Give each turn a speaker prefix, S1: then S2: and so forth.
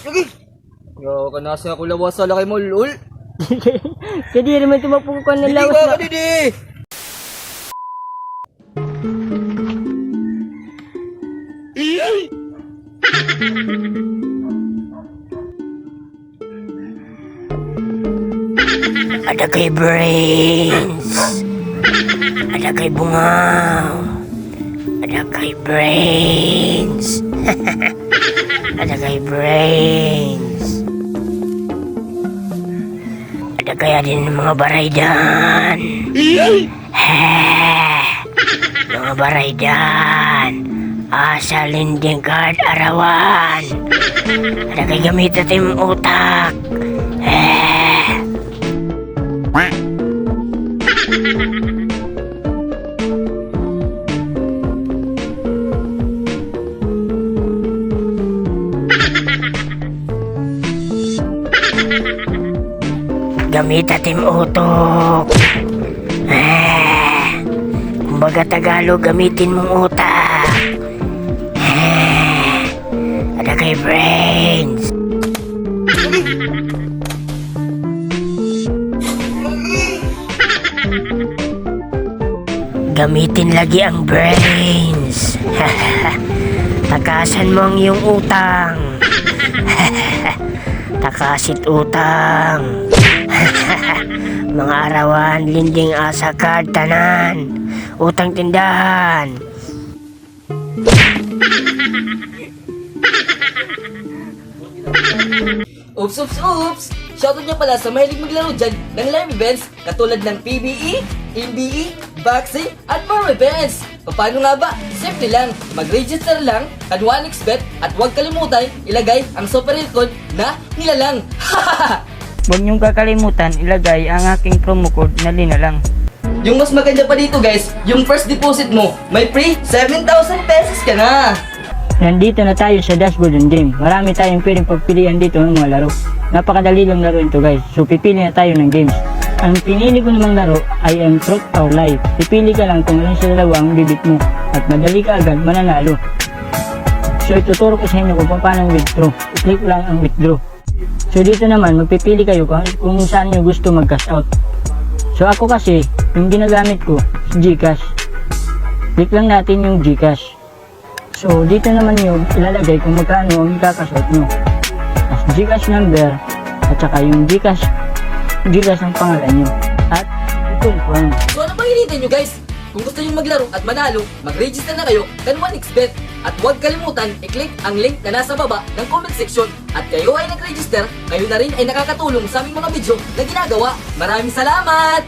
S1: Lagi! Yo, kanasa ako lawas sa laki mo, lol.
S2: Jadi naman tumapukan ng
S1: Hindi
S2: lawas
S1: ka
S2: na.
S1: kadidi!
S2: Ada kay brains. Ada kay bungaw. Ada kay brains. Ada kay brains. Ada kaya din ng mga baraydan. Mga baraydan. Asa linding card arawan. Ada kay gamit natin utak. Gamit ating utok. Kumbaga Tagalog, gamitin mong utak. Ada kay brains. Gamitin lagi ang brains. Takasan mo ang iyong utang. Takasit utang. Mga arawan, linding asa card tanan. Utang tindahan.
S1: Oops, oops, oops! Shoutout niya pala sa mahilig maglaro dyan ng live events katulad ng PBE, MBE, boxing, at more events. Paano nga ba? Simple lang. Mag-register lang, kan 1xbet, at huwag kalimutan ilagay ang super code na nilalang.
S2: Huwag niyong kakalimutan ilagay ang aking promo code na linalang.
S1: Yung mas maganda pa dito guys, yung first deposit mo, may free 7,000 pesos ka na.
S2: Nandito na tayo sa dashboard ng game. Marami tayong pwedeng pagpilian dito ng mga laro. Napakadali lang laro ito guys. So pipili na tayo ng games. Ang pinili ko namang laro ay ang Truth or Life. Pipili ka lang kung alin sa dalawa ang bibit mo. At madali ka agad mananalo. So ituturo ko sa inyo kung paano withdraw. I-click lang ang withdraw. So dito naman magpipili kayo kung saan nyo gusto mag-cash out. So ako kasi, yung ginagamit ko, Gcash. Click lang natin yung Gcash. So dito naman yung ilalagay kung magkano ang i-cash out nyo. As Gcash number, at saka yung Gcash ang pangalan nyo. At i-confirm.
S1: So ano bang hinihintay nyo guys? Kung gusto nyo maglaro at manalo, mag-register na kayo kan 1xbet. At huwag kalimutan i-click ang link na nasa baba ng comment section. At kayo ay nag-register, kayo na rin ay nakakatulong sa aming mga video na ginagawa. Maraming salamat!